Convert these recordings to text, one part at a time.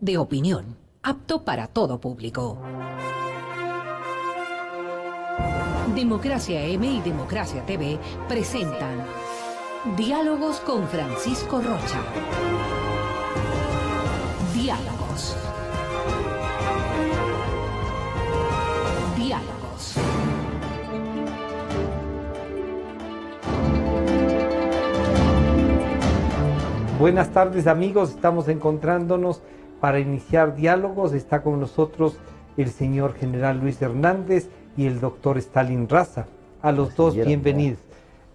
de opinión, apto para todo público. Democracia M y Democracia TV presentan Diálogos con Francisco Rocha. Diálogos. Diálogos. Buenas tardes, amigos, estamos encontrándonos para iniciar diálogos. Está con nosotros el señor general Luis Hernández y el doctor Stalin Raza. A los dos, bienvenidos.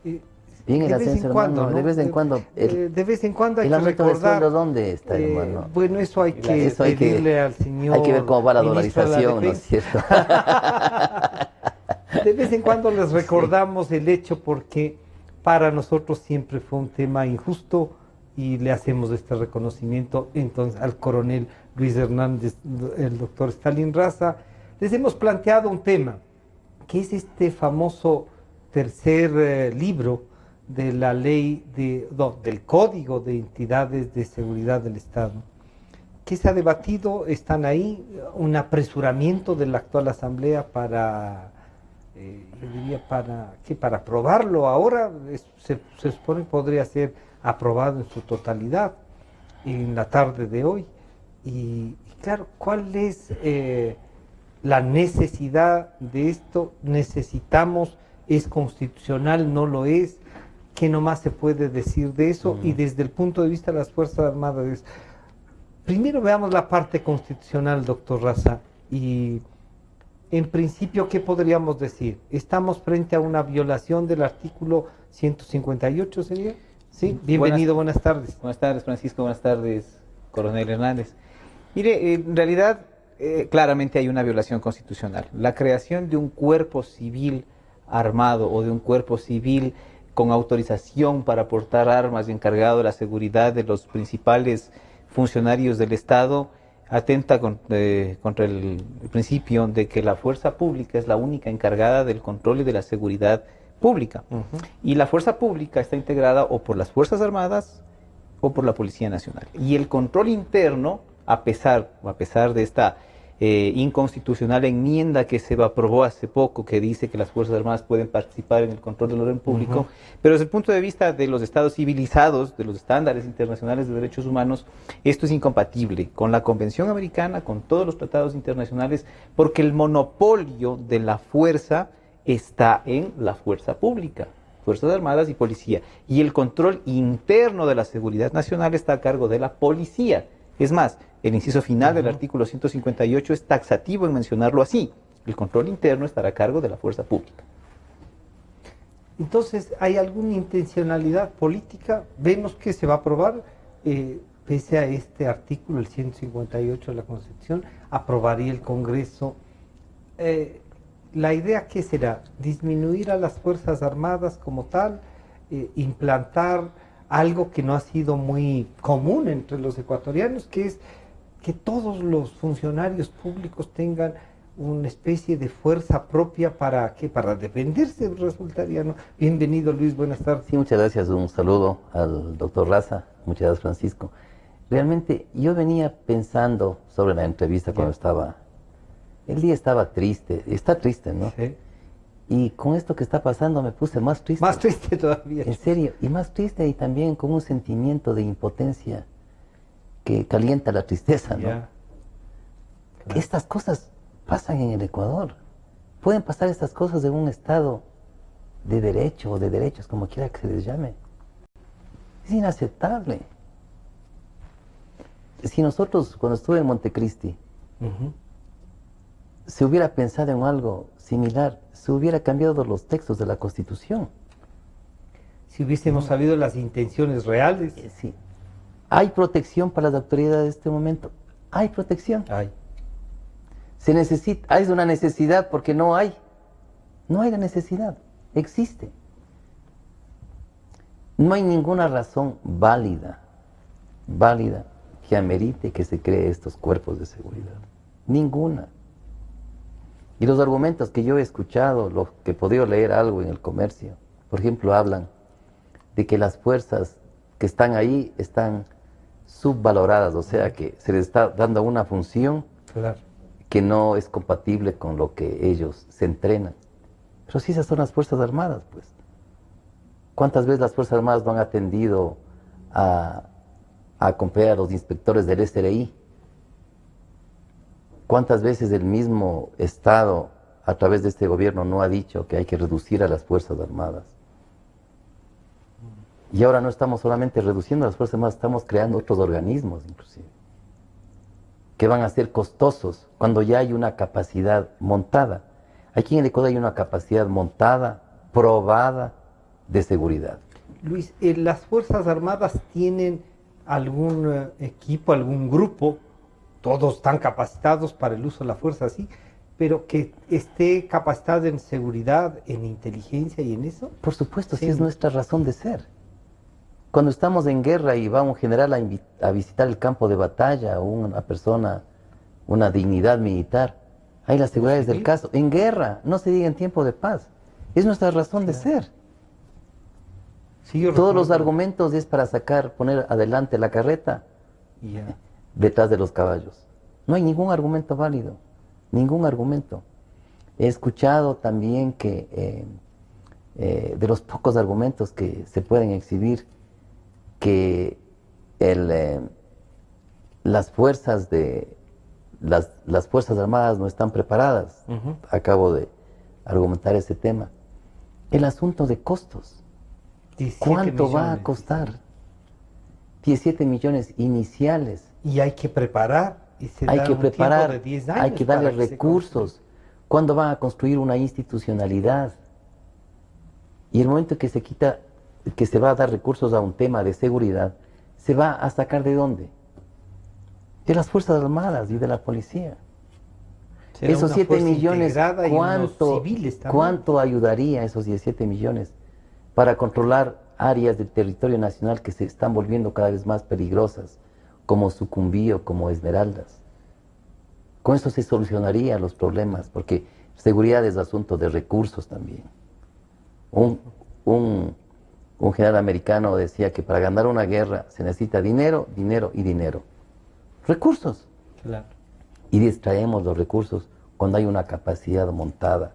Bien, el ascenso, hermano, ¿no? De vez en cuando. De vez en cuando hay el que aumento de recordar. sueldo, ¿dónde está, hermano? Bueno, eso hay que pedirle al señor. Hay que ver cómo va la dolarización, ¿no es Defensa. cierto? De vez en cuando les recordamos el hecho porque para nosotros siempre fue un tema injusto y le hacemos este reconocimiento entonces al coronel Luis Hernández, el doctor Stalin Raza. Les hemos planteado un tema, que es este famoso tercer libro de la ley, del Código de Entidades de Seguridad del Estado, que se ha debatido. Están ahí, un apresuramiento de la actual Asamblea para, yo diría, para aprobarlo ahora. Se supone que podría ser aprobado en su totalidad en la tarde de hoy. Y claro, ¿cuál es la necesidad de esto? Necesitamos, ¿es constitucional? ¿No lo es? ¿Qué nomás se puede decir de eso? Y desde el punto de vista de las Fuerzas Armadas, primero veamos la parte constitucional, doctor Raza, y en principio, ¿qué podríamos decir? ¿Estamos frente a una violación del artículo 158, sería? Sí, bienvenido, buenas tardes. Buenas tardes, Francisco, buenas tardes, coronel Hernández. Mire, en realidad, claramente hay una violación constitucional. La creación de un cuerpo civil armado o de un cuerpo civil con autorización para portar armas y encargado de la seguridad de los principales funcionarios del Estado atenta contra el principio de que la fuerza pública es la única encargada del control y de la seguridad pública. Y la fuerza pública está integrada o por las Fuerzas Armadas o por la Policía Nacional. Y el control interno, a pesar de esta inconstitucional enmienda que se aprobó hace poco, que dice que las Fuerzas Armadas pueden participar en el control del orden público, pero desde el punto de vista de los estados civilizados, de los estándares internacionales de derechos humanos, esto es incompatible con la Convención Americana, con todos los tratados internacionales, porque el monopolio de la fuerza está en la fuerza pública, Fuerzas Armadas y Policía, y el control interno de la seguridad nacional está a cargo de la Policía. Es más, el inciso final del artículo 158 es taxativo en mencionarlo así. El control interno estará a cargo de la fuerza pública. Entonces, ¿hay alguna intencionalidad política? Vemos que se va a aprobar, pese a este artículo, el 158 de la Constitución, aprobaría el Congreso. ¿La idea qué será? ¿Disminuir a las Fuerzas Armadas como tal? ¿Implantar algo que no ha sido muy común entre los ecuatorianos, que es que todos los funcionarios públicos tengan una especie de fuerza propia para defenderse, resultaría, ¿no? Bienvenido, Luis, buenas tardes. Sí, muchas gracias, un saludo al doctor Raza, muchas gracias, Francisco. Realmente yo venía pensando sobre la entrevista cuando el día estaba triste, está triste, ¿no? Sí. Y con esto que está pasando me puse más triste. Más triste todavía. En serio, y más triste y también con un sentimiento de impotencia que calienta la tristeza, ¿no? Claro. Estas cosas pasan en el Ecuador. Pueden pasar estas cosas en un estado de derecho o de derechos, como quiera que se les llame. Es inaceptable. Si nosotros, cuando estuve en Montecristi, se hubiera pensado en algo similar, se hubiera cambiado los textos de la Constitución. Si hubiésemos sabido las intenciones reales. Sí. ¿Hay protección para las autoridades de este momento? Hay protección. Hay. Se necesita, es una necesidad porque no hay la necesidad, existe. No hay ninguna razón válida que amerite que se cree estos cuerpos de seguridad. Ninguna. Y los argumentos que yo he escuchado, los que he podido leer algo en el comercio, por ejemplo, hablan de que las fuerzas que están ahí están subvaloradas, o sea que se les está dando una función Claro. que no es compatible con lo que ellos se entrenan. Pero sí, esas son las Fuerzas Armadas, pues. ¿Cuántas veces las Fuerzas Armadas no han atendido a acompañar a los inspectores del SRI? ¿Cuántas veces el mismo Estado, a través de este gobierno, no ha dicho que hay que reducir a las Fuerzas Armadas? Y ahora no estamos solamente reduciendo a las Fuerzas Armadas, estamos creando otros organismos, inclusive, que van a ser costosos cuando ya hay una capacidad montada. Aquí en el Ecuador hay una capacidad montada, probada, de seguridad. Luis, ¿las Fuerzas Armadas tienen algún equipo, algún grupo, todos están capacitados para el uso de la fuerza, sí, pero que esté capacitado en seguridad, en inteligencia y en eso? Por supuesto, sí Sí. es nuestra razón de ser. Cuando estamos en guerra y va un general a visitar el campo de batalla, o una persona, una dignidad militar, hay las seguridades del civil. caso. En guerra, no se diga en tiempo de paz. Es nuestra razón de ser. Sí, yo Todos los recuerdo. argumentos es para poner adelante la carreta Ya. detrás de los caballos. No hay ningún argumento válido, ningún argumento. He escuchado también que de los pocos argumentos que se pueden exhibir, que las fuerzas las Fuerzas Armadas no están preparadas. Ujú. Acabo de argumentar ese tema. El asunto de costos. 17 ¿Cuánto va a millones. costar? 17 millones iniciales. Y hay que preparar. Y se Hay da que un tiempo preparar, de 10 años hay que darle para se recursos. ¿Cuándo van a construir una institucionalidad? Y el momento que que se va a dar recursos a un tema de seguridad, ¿se va a sacar de dónde? De las Fuerzas Armadas y de la policía. será Esos una 7 fuerza millones, integrada y unos civiles también. ¿cuánto ayudaría esos 17 millones para controlar áreas del territorio nacional que se están volviendo cada vez más peligrosas, como Sucumbío, como Esmeraldas? Con eso se solucionarían los problemas, porque seguridad es asunto de recursos también. Un general americano decía que para ganar una guerra se necesita dinero, dinero y dinero. Recursos. Claro. Y distraemos los recursos cuando hay una capacidad montada.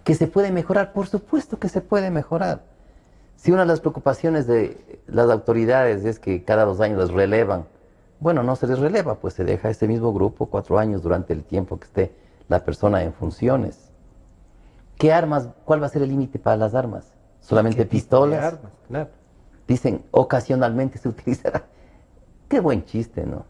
¿Que se puede mejorar? Por supuesto que se puede mejorar. Si una de las preocupaciones de las autoridades es que cada 2 años les relevan, bueno, no se les releva, pues se deja ese mismo grupo 4 años durante el tiempo que esté la persona en funciones. ¿Qué armas? ¿Cuál va a ser el límite para las armas? ¿Solamente ¿Qué tipo de pistolas? armas? Claro. Dicen, ocasionalmente se utilizará. Qué buen chiste, ¿no?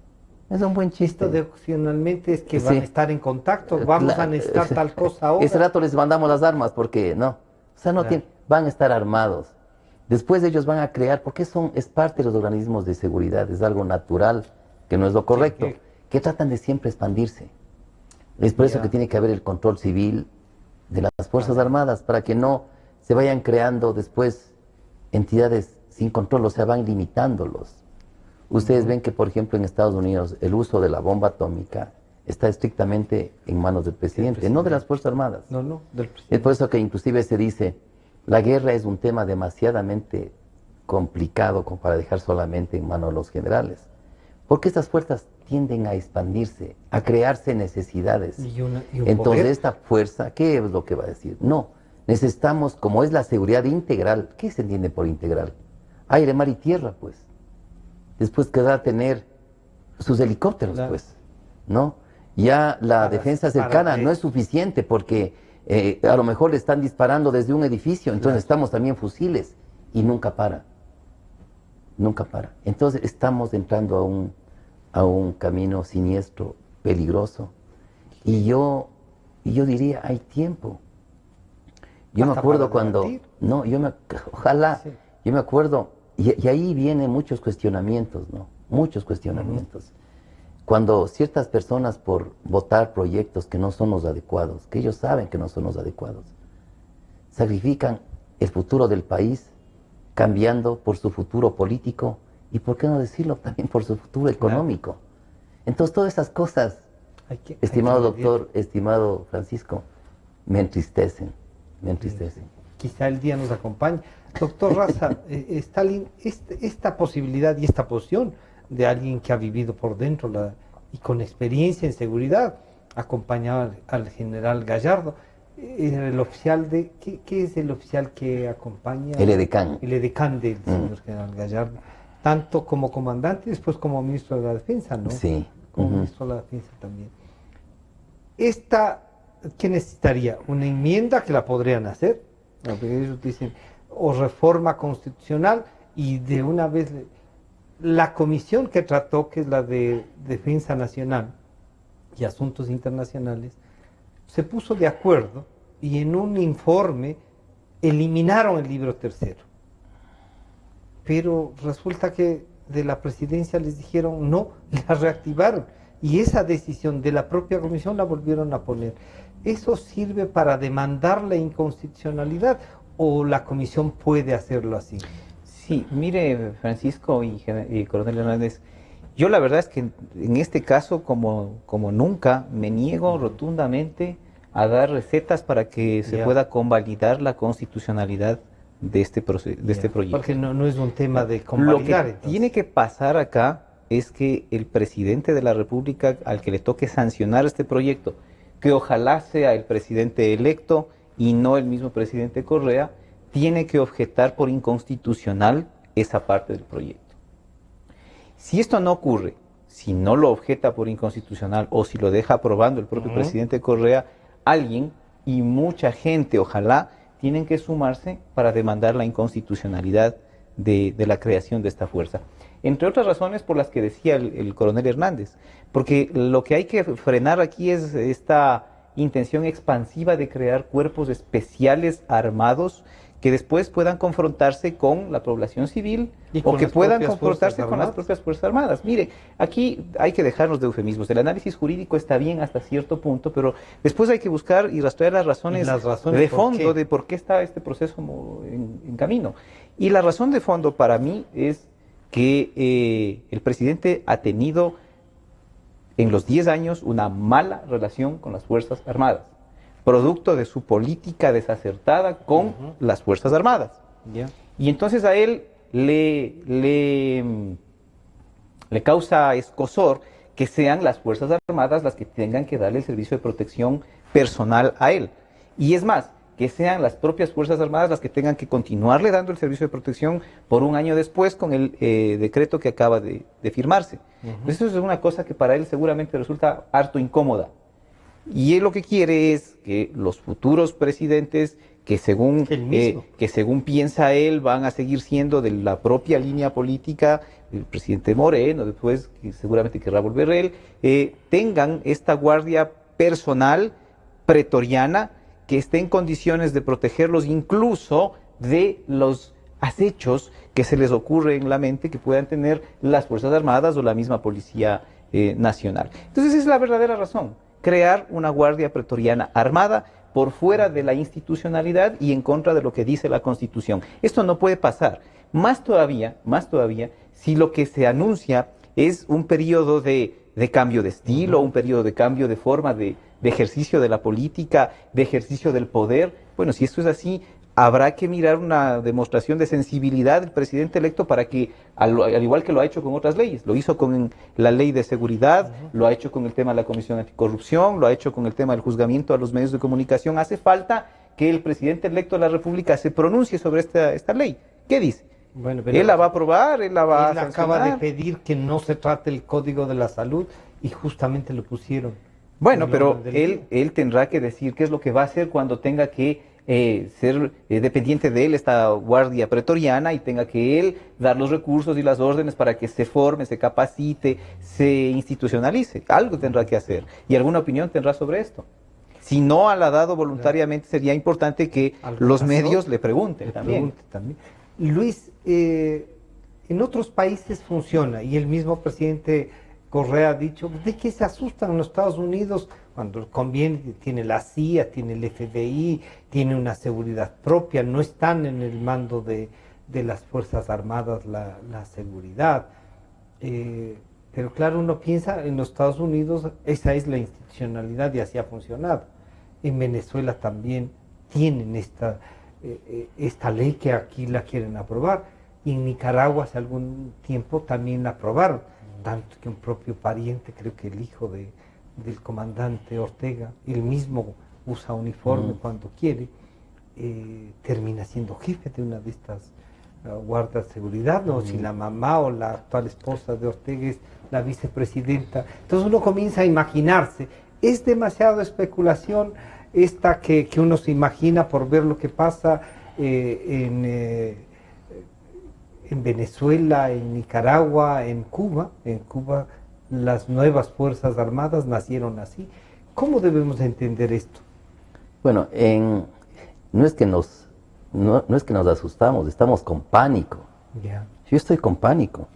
Es un buen chiste. Esto de opcionalmente es que Sí. van a estar en contacto, vamos a Claro, necesitar tal cosa ahora. Ese rato les mandamos las armas porque no. O sea, no Claro. tienen, van a estar armados. Después ellos van a crear, porque es parte de los organismos de seguridad, es algo natural, que no es lo correcto, Sí, que tratan de siempre expandirse. Es por eso Ya. que tiene que haber el control civil de las Fuerzas Armadas, para que no se vayan creando después entidades sin control, o sea, van limitándolos. Ustedes ven que, por ejemplo, en Estados Unidos el uso de la bomba atómica está estrictamente en manos del presidente, no de las Fuerzas Armadas. No, no, del presidente. Es por eso que inclusive se dice, la guerra es un tema demasiadamente complicado como para dejar solamente en manos de los generales. Porque estas fuerzas tienden a expandirse, a crearse necesidades. Y un Entonces poder. esta fuerza, ¿qué es lo que va a decir? No, necesitamos, como es la seguridad integral, ¿qué se entiende por integral? Aire, mar y tierra, pues. Después quedará tener sus helicópteros, Claro. pues, ¿no? Ya la Para- defensa para cercana que- no es suficiente porque a lo mejor le están disparando desde un edificio, entonces Claro. estamos también fusiles y nunca para. Nunca para. Entonces estamos entrando a un camino siniestro, peligroso. Y yo diría, hay tiempo. Yo me Hasta acuerdo para cuando, debatir. no, ojalá, Sí. yo me acuerdo, y ahí vienen muchos cuestionamientos, ¿no? Muchos cuestionamientos. Cuando ciertas personas por votar proyectos que no son los adecuados, que ellos saben que no son los adecuados, sacrifican el futuro del país cambiando por su futuro político y, ¿por qué no decirlo, también por su futuro económico? Entonces todas esas cosas, Hay que estimado medir. doctor, estimado Francisco, me entristecen, me entristecen. Quizá el día nos acompañe. Doctor Raza, Stalin, esta posibilidad y esta posición de alguien que ha vivido por dentro y con experiencia en seguridad, acompañaba al general Gallardo. Era el oficial de... ¿Qué es el oficial que acompaña? El edecán. El edecán del señor general Gallardo, tanto como comandante y después como ministro de la Defensa, ¿no? Sí. Como ministro de la Defensa también. ¿Qué necesitaría? Una enmienda que la podrían hacer, porque ellos dicen, o reforma constitucional, y de una vez la comisión que trató, que es la de Defensa Nacional y Asuntos Internacionales, se puso de acuerdo y en un informe eliminaron el libro tercero. Pero resulta que de la presidencia les dijeron no, la reactivaron. Y esa decisión de la propia comisión la volvieron a poner. ¿Eso sirve para demandar la inconstitucionalidad o la comisión puede hacerlo así? Sí, mire, Francisco y Coronel Hernández, yo la verdad es que en este caso, como nunca, me niego rotundamente a dar recetas para que se pueda convalidar la constitucionalidad de este proyecto. Porque no es un tema de convalidar. Lo que tiene que pasar acá es que el presidente de la República, al que le toque sancionar este proyecto, que ojalá sea el presidente electo y no el mismo presidente Correa, tiene que objetar por inconstitucional esa parte del proyecto. Si esto no ocurre, si no lo objeta por inconstitucional o si lo deja aprobando el propio presidente Correa, alguien y mucha gente, ojalá, tienen que sumarse para demandar la inconstitucionalidad de la creación de esta fuerza. Entre otras razones por las que decía el coronel Hernández, porque lo que hay que frenar aquí es esta intención expansiva de crear cuerpos especiales armados que después puedan confrontarse con la población civil o que puedan confrontarse con las propias Fuerzas Armadas. Mire, aquí hay que dejarnos de eufemismos. El análisis jurídico está bien hasta cierto punto, pero después hay que buscar y rastrear las razones de fondo de por qué está este proceso en camino. Y la razón de fondo para mí es que el presidente ha tenido en los 10 años una mala relación con las Fuerzas Armadas, producto de su política desacertada con las Fuerzas Armadas. Y entonces a él le causa escozor que sean las Fuerzas Armadas las que tengan que darle el servicio de protección personal a él. Y es más, que sean las propias Fuerzas Armadas las que tengan que continuarle dando el servicio de protección por un año después con el decreto que acaba de firmarse. Eso es una cosa que para él seguramente resulta harto incómoda. Y él lo que quiere es que los futuros presidentes, que según piensa él, van a seguir siendo de la propia línea política, el presidente Moreno, después que seguramente querrá volver él, tengan esta guardia personal pretoriana que esté en condiciones de protegerlos incluso de los acechos que se les ocurre en la mente que puedan tener las Fuerzas Armadas o la misma Policía Nacional. Entonces esa es la verdadera razón, crear una guardia pretoriana armada por fuera de la institucionalidad y en contra de lo que dice la Constitución. Esto no puede pasar. Más todavía, si lo que se anuncia es un periodo de cambio de estilo, un periodo de cambio de forma de ejercicio de la política, de ejercicio del poder. Bueno, si esto es así, habrá que mirar una demostración de sensibilidad del presidente electo para que, al igual que lo ha hecho con otras leyes, lo hizo con la ley de seguridad, lo ha hecho con el tema de la Comisión Anticorrupción, lo ha hecho con el tema del juzgamiento a los medios de comunicación. Hace falta que el presidente electo de la República se pronuncie sobre esta ley. ¿Qué dice? Bueno, pero él la va a aprobar, él la va a sancionar. Acaba de pedir que no se trate el Código de la Salud y justamente lo pusieron. Bueno, pero él tendrá que decir qué es lo que va a hacer cuando tenga que ser dependiente de él esta guardia pretoriana y tenga que él dar los recursos y las órdenes para que se forme, se capacite, se institucionalice. Algo tendrá que hacer y alguna opinión tendrá sobre esto. Si no la ha dado voluntariamente, sería importante que los medios le pregunten también. Luis, en otros países funciona y el mismo presidente Correa ha dicho, ¿de qué se asustan en los Estados Unidos? Cuando conviene, tiene la CIA, tiene el FBI, tiene una seguridad propia, no están en el mando de las Fuerzas Armadas la seguridad. Pero claro, uno piensa en los Estados Unidos, esa es la institucionalidad y así ha funcionado. En Venezuela también tienen esta ley que aquí la quieren aprobar. Y en Nicaragua hace algún tiempo también la aprobaron. tanto que un propio pariente, creo que el hijo del comandante Ortega, él mismo usa uniforme cuando quiere, termina siendo jefe de una de estas guardas de seguridad, ¿no? Si la mamá o la actual esposa de Ortega es la vicepresidenta. Entonces uno comienza a imaginarse. Es demasiado especulación esta que uno se imagina por ver lo que pasa en Venezuela, en Nicaragua, en Cuba. En Cuba las nuevas Fuerzas Armadas nacieron así. ¿Cómo debemos entender esto? Bueno, no es que nos asustamos, estamos con pánico. Ya. Yo estoy con pánico,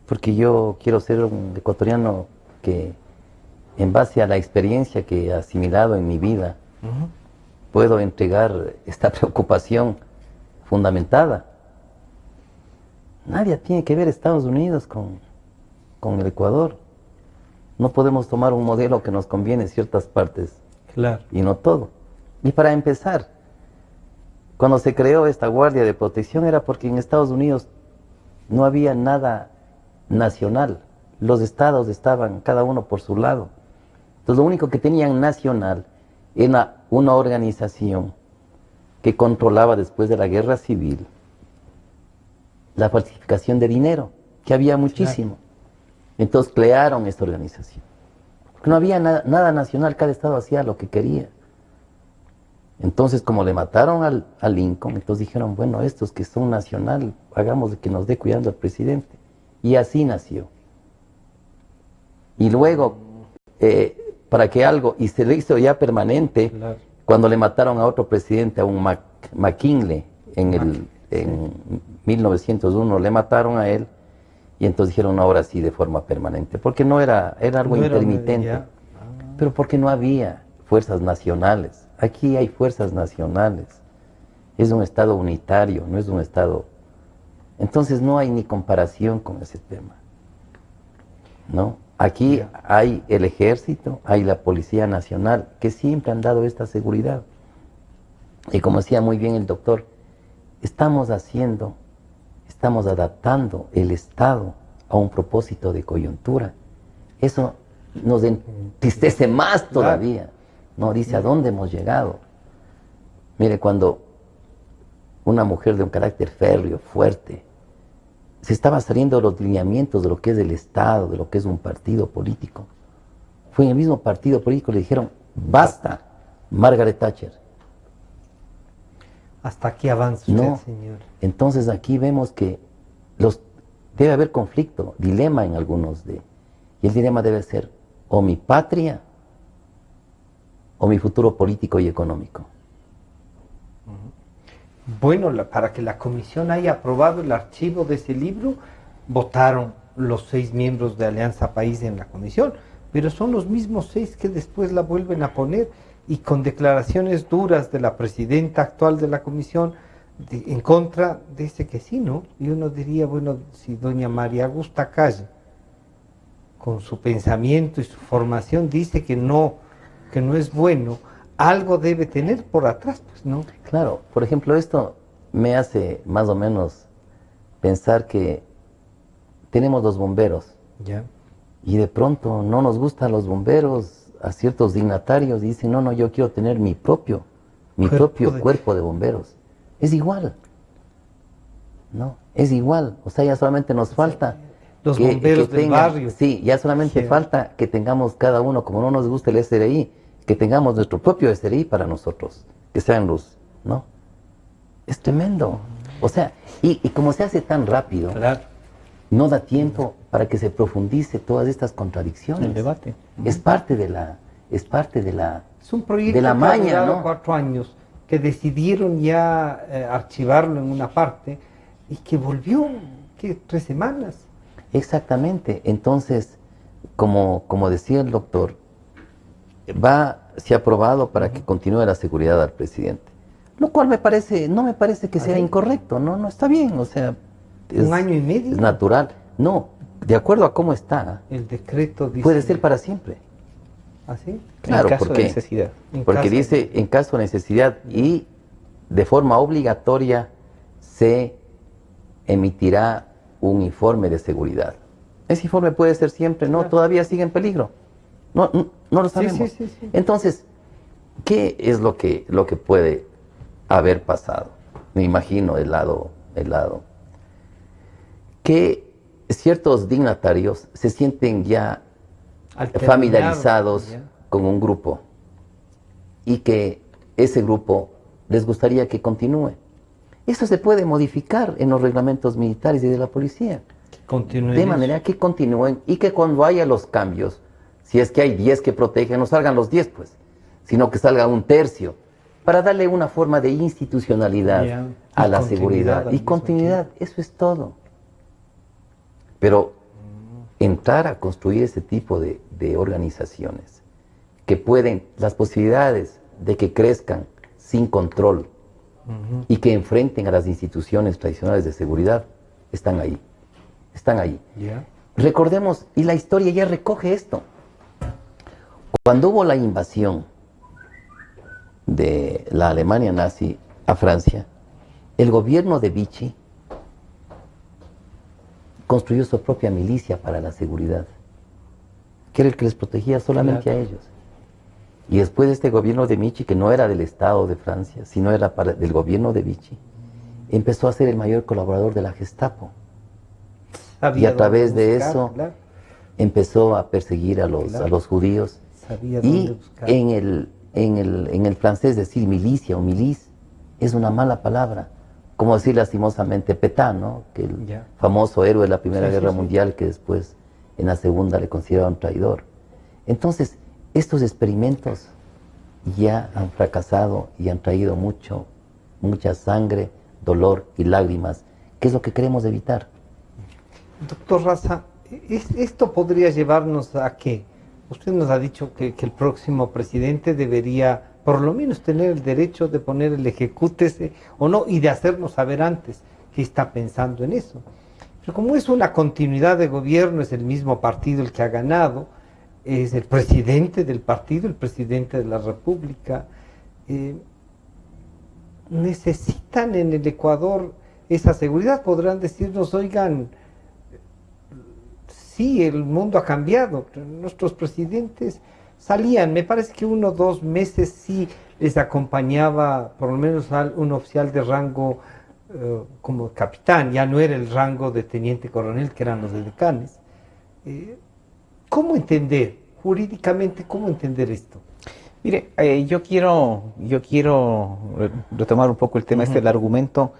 porque yo quiero ser un ecuatoriano que, en base a la experiencia que he asimilado en mi vida, puedo entregar esta preocupación fundamentada. Nadie tiene que ver Estados Unidos con el Ecuador. No podemos tomar un modelo que nos conviene en ciertas partes, Claro. y no todo. Y para empezar, cuando se creó esta Guardia de Protección era porque en Estados Unidos no había nada nacional. Los estados estaban cada uno por su lado. Entonces lo único que tenían nacional era una organización que controlaba después de la guerra civil la falsificación de dinero, que había muchísimo. Entonces crearon esta organización. Porque no había nada nacional, cada estado hacía lo que quería. Entonces, como le mataron a Lincoln, entonces dijeron, bueno, estos que son nacional, hagamos de que nos dé cuidando al presidente. Y así nació. Y luego, para que algo, y se le hizo ya permanente, Claro. cuando le mataron a otro presidente, a un McKinley, en 1901, le mataron a él, y entonces dijeron, no, ahora sí, de forma permanente, porque no era algo No era intermitente, ya. pero porque no había fuerzas nacionales. Aquí hay fuerzas nacionales. Es un estado unitario, no es un estado. Entonces no hay ni comparación con ese tema, ¿no? Aquí hay el ejército, hay la Policía Nacional, que siempre han dado esta seguridad. Y como decía muy bien el doctor, estamos adaptando el Estado a un propósito de coyuntura. Eso nos entristece más todavía. No, dice, ¿a dónde hemos llegado? Mire, cuando una mujer de un carácter férreo, fuerte, se estaba saliendo de los lineamientos de lo que es el Estado, de lo que es un partido político, fue en el mismo partido político, le dijeron, basta, Margaret Thatcher. Hasta aquí avanza usted, No. señor. Entonces aquí vemos que debe haber conflicto, dilema en algunos y el dilema debe ser o mi patria o mi futuro político y económico. Bueno, para que la comisión haya aprobado el archivo de ese libro, votaron los 6 miembros de Alianza País en la comisión, pero son los mismos 6 que después la vuelven a poner, y con declaraciones duras de la presidenta actual de la comisión en contra dice que sí, ¿no? Y uno diría, bueno, si doña María Augusta Calle, con su pensamiento y su formación, dice que no es bueno, algo debe tener por atrás, pues, ¿no? Claro, por ejemplo, esto me hace más o menos pensar que tenemos los bomberos Ya. y de pronto no nos gustan los bomberos, a ciertos dignatarios dicen, no, yo quiero tener mi propio cuerpo de bomberos. Es igual, ¿no? Es igual, o sea, ya solamente nos falta Los bomberos del barrio. Sí, ya solamente falta que tengamos cada uno, como no nos gusta el SRI, que tengamos nuestro propio SRI para nosotros, que sean los, ¿no? Es tremendo. O sea, y como se hace tan rápido, Claro. no da tiempo para que se profundice todas estas contradicciones. El debate. Es parte de la Es un proyecto de la que maña, ha durado ¿no? 4 años, que decidieron ya archivarlo en una parte y que volvió, ¿qué? 3 semanas. Exactamente. Entonces, como decía el doctor, se ha aprobado para que continúe la seguridad al presidente. Lo cual no me parece que sea incorrecto, no está bien, o sea, Un año y medio. es natural. No, de acuerdo a cómo está, El decreto dice. puede ser para siempre. ¿Así? Claro, en caso porque de necesidad. Porque dice, en caso de necesidad y de forma obligatoria se emitirá un informe de seguridad. Ese informe puede ser siempre, no, todavía sigue en peligro. No lo sabemos. Sí. Entonces, ¿qué es lo que puede haber pasado? Me imagino el lado que ciertos dignatarios se sienten ya familiarizados con un grupo y que ese grupo les gustaría que continúe. Eso se puede modificar en los reglamentos militares y de la policía. De manera que continúen y que cuando haya los cambios, si es que hay 10 que protegen, no salgan los 10 pues, sino que salga un tercio, para darle una forma de institucionalidad a la seguridad y continuidad, eso es todo. Pero entrar a construir ese tipo de organizaciones que pueden, las posibilidades de que crezcan sin control y que enfrenten a las instituciones tradicionales de seguridad, están ahí. Recordemos, y la historia ya recoge esto, cuando hubo la invasión de la Alemania nazi a Francia, el gobierno de Vichy construyó su propia milicia para la seguridad, que era el que les protegía solamente a ellos. Y después de este gobierno de Vichy, que no era del Estado de Francia, sino era del gobierno de Vichy, empezó a ser el mayor colaborador de la Gestapo. Y a través de eso empezó a perseguir a los judíos. Y en el francés decir milicia o milice es una mala palabra, como decir lastimosamente Pétain, ¿no? Que el famoso héroe de la Primera Guerra Mundial, que después en la Segunda le consideraron traidor. Entonces, estos experimentos ya han fracasado y han traído mucha sangre, dolor y lágrimas, que es lo que queremos evitar. Doctor Raza, esto podría llevarnos a que usted nos ha dicho que el próximo presidente debería por lo menos tener el derecho de poner el ejecútese o no, y de hacernos saber antes que está pensando en eso. Pero como es una continuidad de gobierno, es el mismo partido el que ha ganado, es el presidente del partido, el presidente de la República, necesitan en el Ecuador esa seguridad. Podrán decirnos, oigan, sí, el mundo ha cambiado, nuestros presidentes salían, me parece que 1 o 2 meses sí les acompañaba por lo menos un oficial de rango como capitán, ya no era el rango de teniente coronel que eran los decanes. ¿Cómo entender, jurídicamente, cómo entender esto? Mire, yo quiero retomar un poco el tema del argumento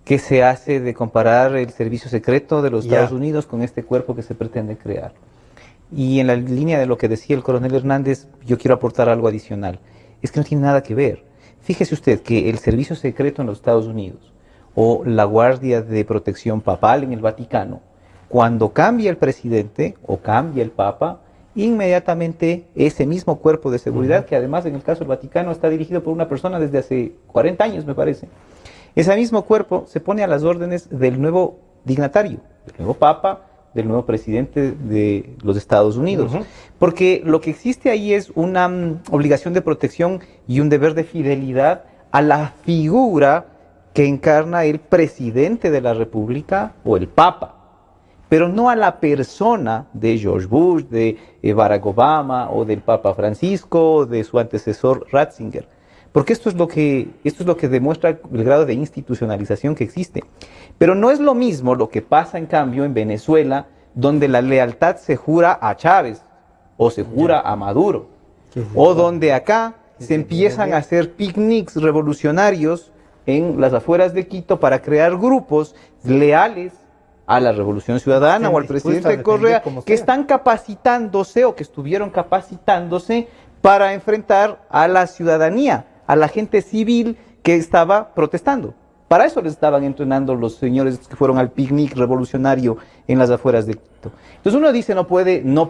que se hace de comparar el servicio secreto de los Estados Unidos con este cuerpo que se pretende crear. Y en la línea de lo que decía el coronel Hernández, yo quiero aportar algo adicional. Es que no tiene nada que ver. Fíjese usted que el servicio secreto en los Estados Unidos o la Guardia de Protección Papal en el Vaticano, cuando cambia el presidente o cambia el Papa, inmediatamente ese mismo cuerpo de seguridad, que además en el caso del Vaticano está dirigido por una persona desde hace 40 años, me parece, ese mismo cuerpo se pone a las órdenes del nuevo dignatario, del nuevo Papa, del nuevo presidente de los Estados Unidos. Porque lo que existe ahí es una obligación de protección y un deber de fidelidad a la figura que encarna el presidente de la República o el Papa, pero no a la persona de George Bush, de Barack Obama o del Papa Francisco o de su antecesor Ratzinger. Porque esto es lo que demuestra el grado de institucionalización que existe. Pero no es lo mismo lo que pasa, en cambio, en Venezuela, donde la lealtad se jura a Chávez o se jura a Maduro, o donde acá se empiezan a hacer picnics revolucionarios en las afueras de Quito para crear grupos leales a la Revolución Ciudadana o al presidente Correa, que están capacitándose o que estuvieron capacitándose para enfrentar a la ciudadanía, a la gente civil que estaba protestando. Para eso les estaban entrenando los señores que fueron al picnic revolucionario en las afueras de Quito. Entonces uno dice, no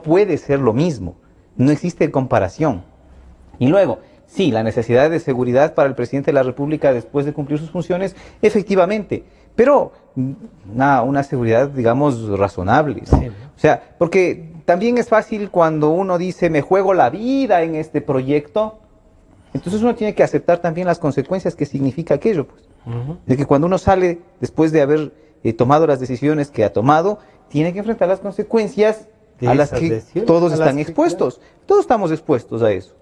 puede ser lo mismo, no existe comparación. Y luego, sí, la necesidad de seguridad para el presidente de la República después de cumplir sus funciones, efectivamente, pero una seguridad, digamos, razonable, ¿no? Sí. O sea, porque también es fácil cuando uno dice, me juego la vida en este proyecto, entonces uno tiene que aceptar también las consecuencias que significa aquello, pues. De que cuando uno sale después de haber tomado las decisiones que ha tomado, tiene que enfrentar las consecuencias De a las esas que decisiones, todos a las están que, expuestos. Todos estamos expuestos a eso.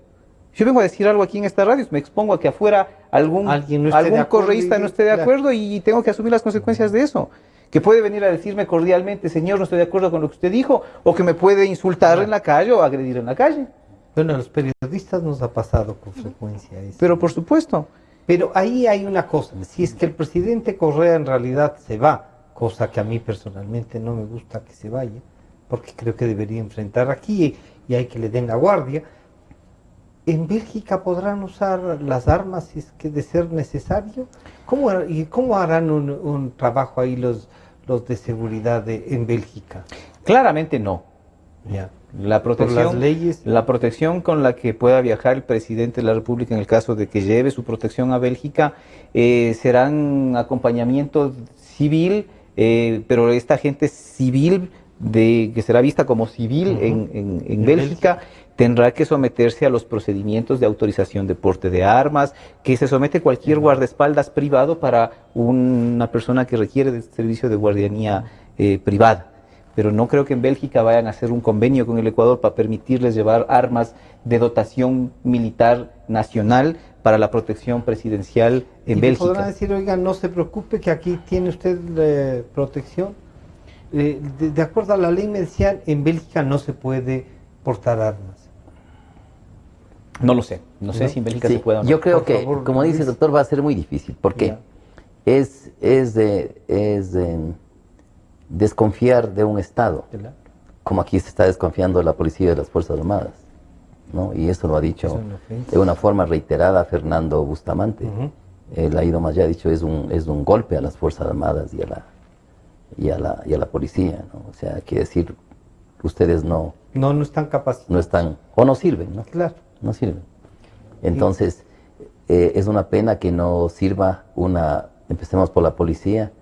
Yo vengo a decir algo aquí en esta radio, me expongo a que afuera Alguien no esté de acuerdo correísta y- no esté de claro. acuerdo y tengo que asumir las consecuencias de eso. Que puede venir a decirme cordialmente, señor, no estoy de acuerdo con lo que usted dijo, o que me puede insultar en la calle o agredir en la calle. Bueno, a los periodistas nos ha pasado con frecuencia eso. Pero por supuesto, Pero ahí hay una cosa, si es que el presidente Correa en realidad se va, cosa que a mí personalmente no me gusta que se vaya, porque creo que debería enfrentar aquí y hay que le den la guardia, ¿en Bélgica podrán usar las armas si es que de ser necesario? ¿Cómo harán un trabajo ahí los de seguridad en Bélgica? claramente no. Ya. La protección, las leyes. la protección con la que pueda viajar el presidente de la República en el caso de que lleve su protección a Bélgica serán acompañamiento civil, pero esta gente civil que será vista como civil en Bélgica tendrá que someterse a los procedimientos de autorización de porte de armas, que se somete cualquier guardaespaldas privado para una persona que requiere de servicio de guardianía privada. Pero no creo que en Bélgica vayan a hacer un convenio con el Ecuador para permitirles llevar armas de dotación militar nacional para la protección presidencial en y Bélgica. podrán decir, oiga, no se preocupe que aquí tiene usted protección. De acuerdo a la ley me decían, en Bélgica no se puede portar armas. No lo sé, no sé ¿No? si en Bélgica Sí, se puede o no. yo creo Por que, favor, como dice el Luis. doctor, va a ser muy difícil, porque Ya. es desconfiar de un Estado, ¿Verdad? como aquí se está desconfiando de la policía y de las Fuerzas Armadas, ¿no? Y eso lo ha dicho Es una ofensa. de una forma reiterada Fernando Bustamante. Ujú. Él ha ido más allá, ha dicho, es un golpe a las Fuerzas Armadas y a la policía, ¿no? O sea, quiere decir, ustedes no No están capacitados. están, o no sirven, ¿no? Claro. No sirven. Entonces, es una pena que no sirva empecemos por la policía,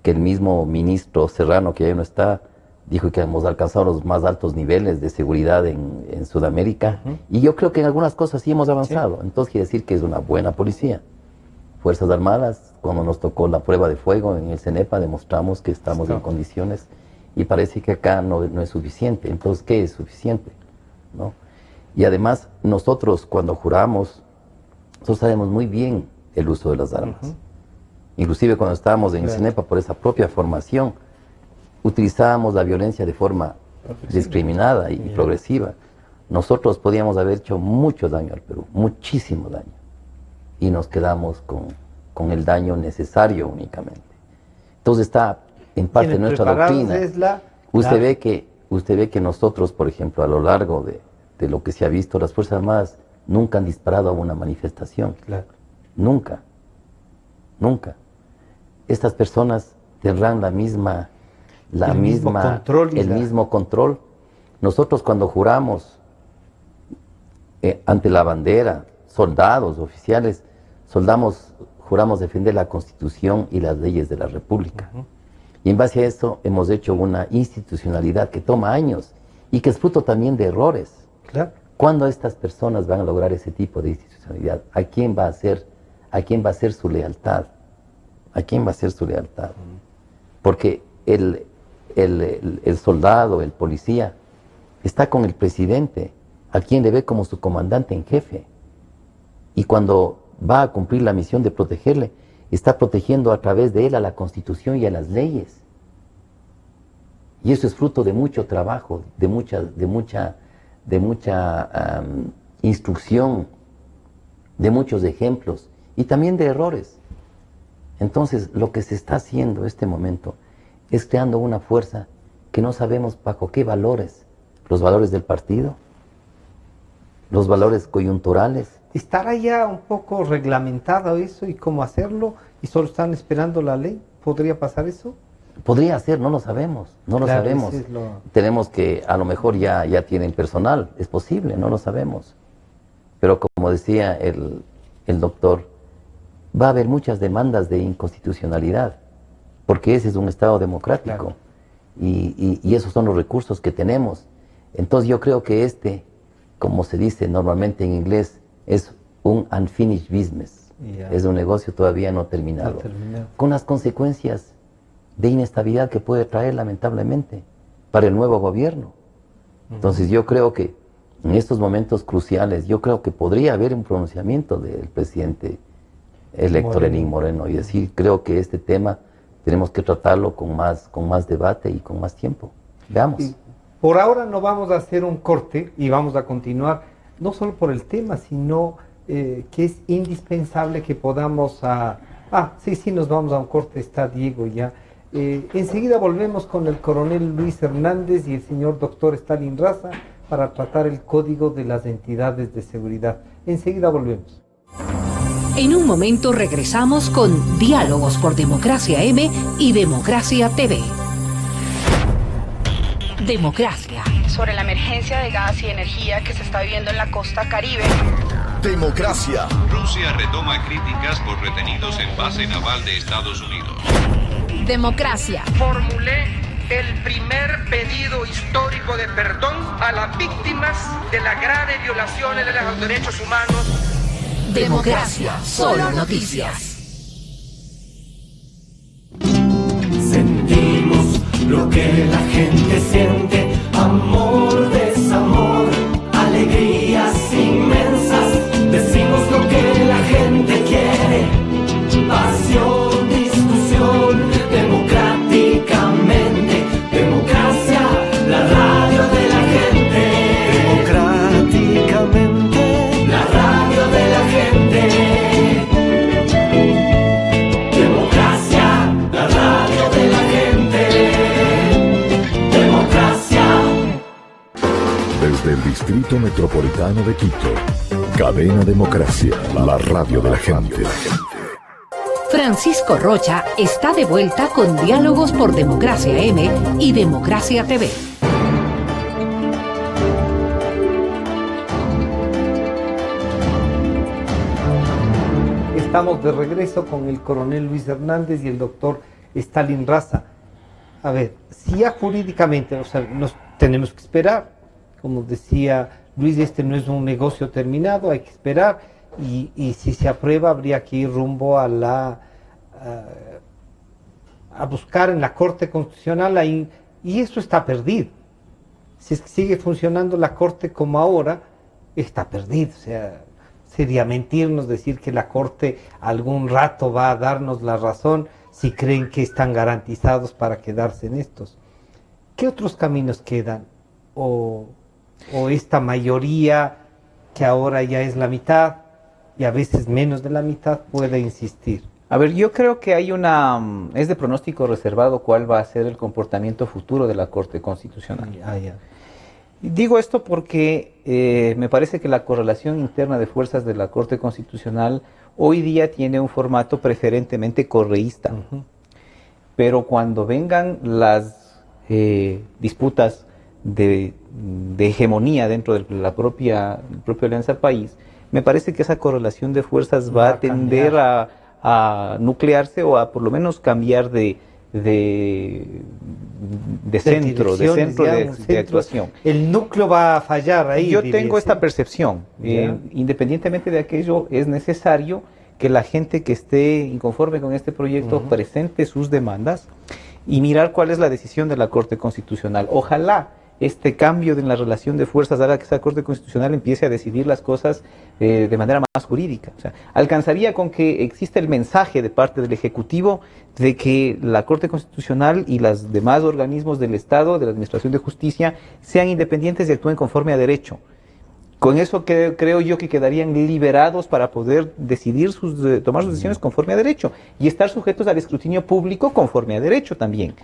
que el mismo ministro Serrano, que ya no está, dijo que hemos alcanzado los más altos niveles de seguridad en Sudamérica, y yo creo que en algunas cosas sí hemos avanzado. Entonces quiere decir que es una buena policía. Fuerzas Armadas, cuando nos tocó la prueba de fuego en el CENEPA, demostramos que estamos en condiciones, y parece que acá no es suficiente. Entonces, ¿qué es suficiente? ¿No? Y además, nosotros cuando juramos, nosotros sabemos muy bien el uso de las armas. Inclusive cuando estábamos en el CENEPA, por esa propia formación, utilizábamos la violencia de forma discriminada y progresiva. Nosotros podíamos haber hecho mucho daño al Perú, muchísimo daño. Y nos quedamos con el daño necesario únicamente. Entonces está en parte de Quienes nuestra preparados doctrina. es la- Usted la- ve que nosotros, por ejemplo, a lo largo de lo que se ha visto, las Fuerzas Armadas nunca han disparado a una manifestación. Claro. Nunca. Nunca. Estas personas tendrán el mismo control y el la- mismo control. Nosotros cuando juramos ante la bandera, soldados, oficiales, juramos defender la Constitución y las leyes de la República. Y en base a eso hemos hecho una institucionalidad que toma años y que es fruto también de errores. Claro. ¿Cuándo estas personas van a lograr ese tipo de institucionalidad? ¿A quién va a ser su lealtad? ¿A quién va a ser su lealtad? Porque el soldado, el policía, está con el presidente, a quien le ve como su comandante en jefe. Y cuando va a cumplir la misión de protegerle, está protegiendo a través de él a la Constitución y a las leyes. Y eso es fruto de mucho trabajo, de mucha instrucción, de muchos ejemplos y también de errores. Entonces, lo que se está haciendo en este momento es creando una fuerza que no sabemos bajo qué valores, los valores del partido, los valores coyunturales. ¿Estará ya un poco reglamentado eso y cómo hacerlo? ¿Y solo están esperando la ley? ¿Podría pasar eso? Podría ser, no lo sabemos, no lo Claro, sabemos. ese es lo- Tenemos que, a lo mejor ya tienen personal, es posible, no lo sabemos. Pero como decía el doctor, va a haber muchas demandas de inconstitucionalidad, porque ese es un Estado democrático. Claro. Y esos son los recursos que tenemos. Entonces yo creo que como se dice normalmente en inglés, es un unfinished business. Ya. Es un negocio todavía no terminado. No terminado. Con las consecuencias de inestabilidad que puede traer lamentablemente. para el nuevo gobierno. Entonces yo creo que en estos momentos cruciales, yo creo que podría haber un pronunciamiento del presidente electo Lenín Moreno y decir, creo que este tema tenemos que tratarlo con más debate y con más tiempo. Veamos. Y por ahora no vamos a hacer un corte y vamos a continuar, no solo por el tema, sino que es indispensable que podamos sí, nos vamos a un corte, está Diego ya. Enseguida volvemos con el coronel Luis Hernández y el señor doctor Stalin Raza para tratar el código de las entidades de seguridad. Enseguida volvemos. En un momento regresamos con Diálogos por Democracia M y Democracia TV. Democracia. Sobre la emergencia de gas y energía que se está viviendo en la costa Caribe. Democracia. Rusia retoma críticas por retenidos en base naval de Estados Unidos. Democracia. Formulé el primer pedido histórico de perdón a las víctimas de las graves violaciones de los derechos humanos. Democracia, solo noticias. Sentimos lo que la gente siente, amor, desamor, alegrías inmensas. Decimos lo que la gente quiere, pasión, discusión, democráticamente. Democracia, la radio de la gente. Democráticamente, la radio de la gente. Democracia, la radio de la gente. Democracia. Desde el Distrito Metropolitano de Quito, Cadena Democracia, la radio de la gente. Francisco Rocha está de vuelta con Diálogos por Democracia M y Democracia TV. Estamos de regreso con el coronel Luis Hernández y el doctor Stalin Raza. A ver, si ya jurídicamente, nos tenemos que esperar, como decía Luis, este no es un negocio terminado, hay que esperar, y si se aprueba habría que ir rumbo a buscar en la Corte Constitucional ahí, y eso está perdido. Si es que sigue funcionando la Corte como ahora, está perdido. O sea, sería mentirnos decir que la Corte algún rato va a darnos la razón si creen que están garantizados para quedarse en estos. ¿Qué otros caminos quedan? O esta mayoría, que ahora ya es la mitad, y a veces menos de la mitad, puede insistir. A ver, yo creo que es de pronóstico reservado cuál va a ser el comportamiento futuro de la Corte Constitucional. Ya. Digo esto porque me parece que la correlación interna de fuerzas de la Corte Constitucional hoy día tiene un formato preferentemente correísta. Pero cuando vengan las disputas de hegemonía dentro de la propia Alianza País, me parece que esa correlación de fuerzas va a tender a nuclearse o a por lo menos cambiar de centro de actuación. El núcleo va a fallar ahí. Yo tengo esta percepción. Independientemente de aquello, es necesario que la gente que esté inconforme con este proyecto presente sus demandas y mirar cuál es la decisión de la Corte Constitucional. Ojalá este cambio en la relación de fuerzas haga que esa Corte Constitucional empiece a decidir las cosas de manera más jurídica. O sea, alcanzaría con que exista el mensaje de parte del Ejecutivo de que la Corte Constitucional y los demás organismos del Estado, de la Administración de Justicia, sean independientes y actúen conforme a derecho. Con eso creo yo que quedarían liberados para poder decidir tomar sus decisiones conforme a derecho y estar sujetos al escrutinio público conforme a derecho también.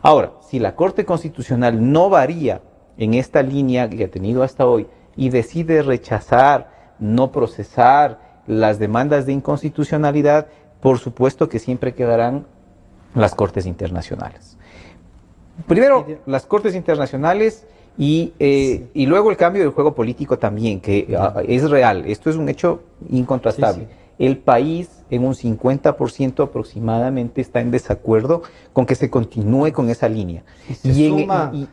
Ahora, si la Corte Constitucional no varía en esta línea que ha tenido hasta hoy y decide rechazar, no procesar las demandas de inconstitucionalidad, por supuesto que siempre quedarán las Cortes Internacionales. Primero, las Cortes Internacionales y luego el cambio del juego político también, que es real. Esto es un hecho incontrastable. Sí. El país en un 50% aproximadamente está en desacuerdo con que se continúe con esa línea.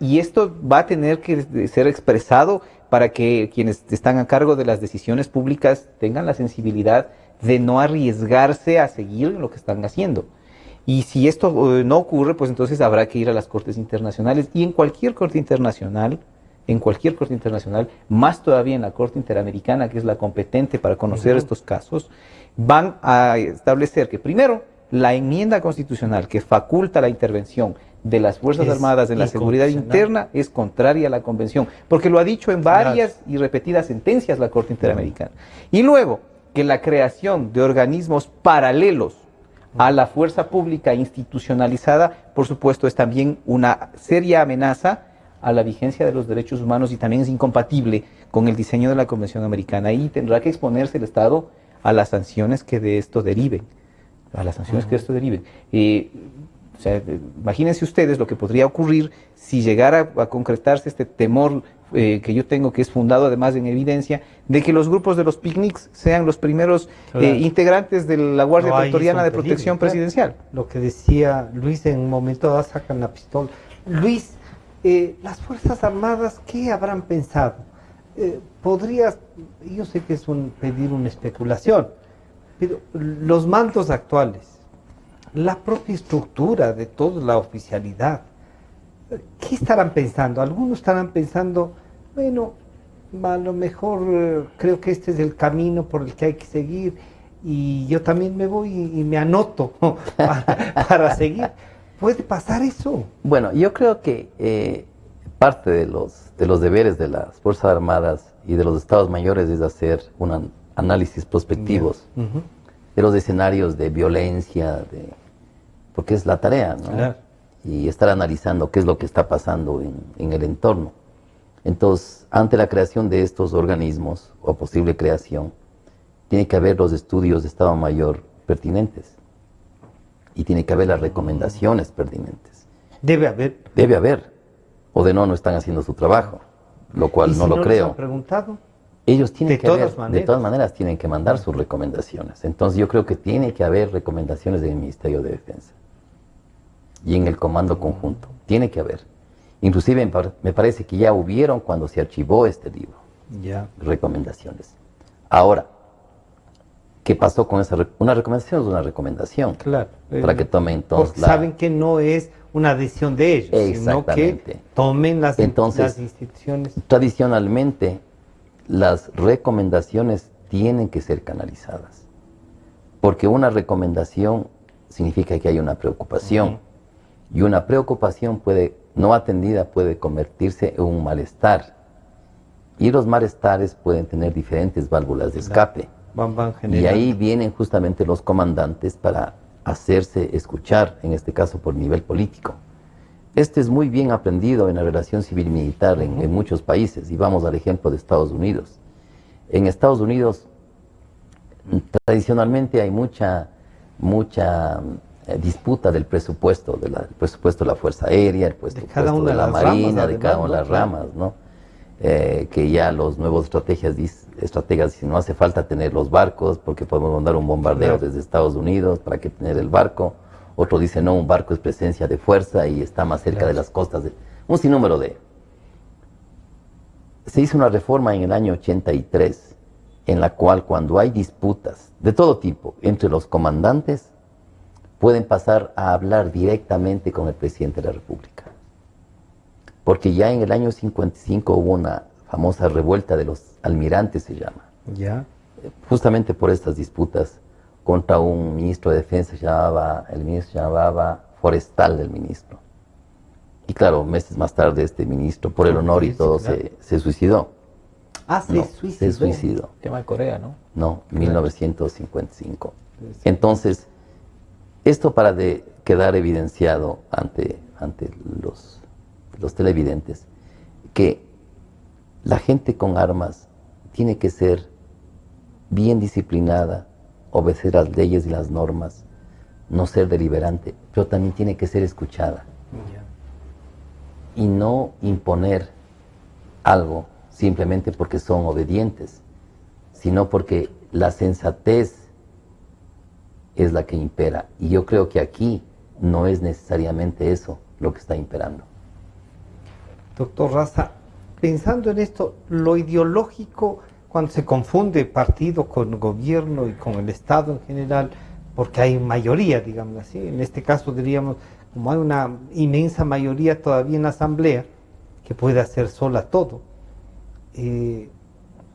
Y esto va a tener que ser expresado para que quienes están a cargo de las decisiones públicas tengan la sensibilidad de no arriesgarse a seguir lo que están haciendo. Y si esto no ocurre, pues entonces habrá que ir a las cortes internacionales. Y en cualquier corte internacional, más todavía en la Corte Interamericana, que es la competente para conocer estos casos, van a establecer que primero la enmienda constitucional que faculta la intervención de las Fuerzas Armadas en la seguridad interna es contraria a la Convención, porque lo ha dicho en varias y repetidas sentencias la Corte Interamericana. Y luego, que la creación de organismos paralelos a la fuerza pública institucionalizada, por supuesto, es también una seria amenaza a la vigencia de los derechos humanos y también es incompatible con el diseño de la Convención Americana. Y tendrá que exponerse el Estado a las sanciones que de esto deriven. O sea, imagínense ustedes lo que podría ocurrir si llegara a concretarse este temor que yo tengo, que es fundado además en evidencia, de que los grupos de los picnics sean los primeros integrantes de la Guardia Pretoriana de Protección Presidencial. Lo que decía Luis, en un momento dado sacan la pistola. Luis, las Fuerzas Armadas, ¿qué habrán pensado? Yo sé que es pedir una especulación, pero los mandos actuales, la propia estructura de toda la oficialidad, ¿qué estarán pensando? Algunos estarán pensando, bueno, a lo mejor creo que este es el camino por el que hay que seguir y yo también me voy y me anoto para seguir. ¿Puede pasar eso? Bueno, yo creo que parte de los deberes de las Fuerzas Armadas y de los Estados Mayores es hacer un análisis prospectivos de los escenarios de violencia, porque es la tarea, ¿no? Claro. Y estar analizando qué es lo que está pasando en el entorno. Entonces, ante la creación de estos organismos, o posible creación, tiene que haber los estudios de Estado Mayor pertinentes. Y tiene que haber las recomendaciones pertinentes. Debe haber. Debe haber. O de no están haciendo su trabajo, lo cual no lo creo. ¿Les han preguntado? Ellos tienen de todas maneras tienen que mandar sus recomendaciones. Entonces yo creo que tiene que haber recomendaciones del Ministerio de Defensa. Y en el Comando Conjunto. Tiene que haber. Inclusive me parece que ya hubieron cuando se archivó este libro. Ya. Recomendaciones. Ahora, ¿qué pasó con esa una recomendación? Es una recomendación. Claro. Para que tomen entonces saben que no es una decisión de ellos, sino que tomen las instituciones. Tradicionalmente, las recomendaciones tienen que ser canalizadas. Porque una recomendación significa que hay una preocupación. Y una preocupación no atendida puede convertirse en un malestar. Y los malestares pueden tener diferentes válvulas de escape. Y ahí vienen justamente los comandantes para hacerse escuchar, en este caso por nivel político. Este es muy bien aprendido en la relación civil-militar en muchos países. Y vamos al ejemplo de Estados Unidos. En Estados Unidos, tradicionalmente hay mucha disputa del presupuesto, el presupuesto de la Fuerza Aérea, el presupuesto de la Marina, de cada una de las ramas, ¿no? Que ya los nuevos estrategas dicen, no hace falta tener los barcos porque podemos mandar un bombardeo desde Estados Unidos, ¿para qué tener el barco? Otro dice, no, un barco es presencia de fuerza y está más cerca de las costas. Un sinnúmero de... Se hizo una reforma en el año 83, en la cual cuando hay disputas de todo tipo entre los comandantes, pueden pasar a hablar directamente con el presidente de la República. Porque ya en el año 55 hubo una famosa revuelta de los almirantes, se llama. Ya. Justamente por estas disputas contra un ministro de defensa, el ministro se llamaba Forestal del ministro. Y claro, meses más tarde este ministro, por el honor y todo, se suicidó. Ah, se suicidó. Tema de Corea, ¿no? No, 1955. Entonces, esto para quedar evidenciado ante los televidentes, que la gente con armas tiene que ser bien disciplinada, obedecer las leyes y las normas, no ser deliberante, pero también tiene que ser escuchada. Y no imponer algo simplemente porque son obedientes, sino porque la sensatez es la que impera. Y yo creo que aquí no es necesariamente eso lo que está imperando. Doctor Raza, pensando en esto, lo ideológico, cuando se confunde partido con gobierno y con el Estado en general, porque hay mayoría, digamos así. En este caso diríamos, como hay una inmensa mayoría todavía en la Asamblea, que puede hacer sola todo.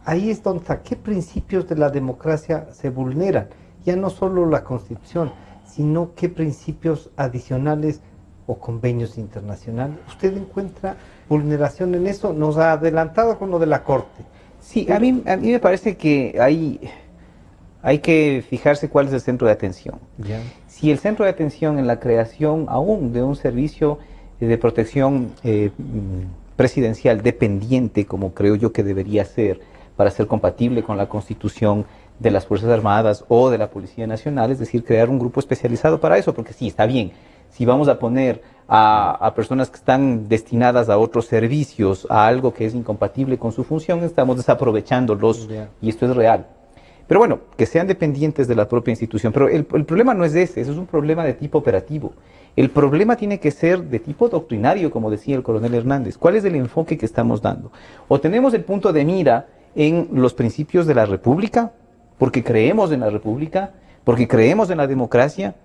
Ahí es donde está, ¿qué principios de la democracia se vulneran? Ya no solo la Constitución, sino qué principios adicionales o convenios internacionales. ¿Usted encuentra vulneración en eso? Nos ha adelantado con lo de la Corte. Sí, a mí me parece que hay que fijarse cuál es el centro de atención. Ya. Si el centro de atención en la creación aún de un servicio de protección presidencial dependiente, como creo yo que debería ser, para ser compatible con la Constitución de las Fuerzas Armadas o de la Policía Nacional, es decir, crear un grupo especializado para eso, porque sí, está bien. Si vamos a poner a personas que están destinadas a otros servicios, a algo que es incompatible con su función, estamos desaprovechándolos, y esto es real. Pero bueno, que sean dependientes de la propia institución. Pero el problema no es ese, eso es un problema de tipo operativo. El problema tiene que ser de tipo doctrinario, como decía el coronel Hernández. ¿Cuál es el enfoque que estamos dando? O tenemos el punto de mira en los principios de la República, porque creemos en la República, porque creemos en la democracia,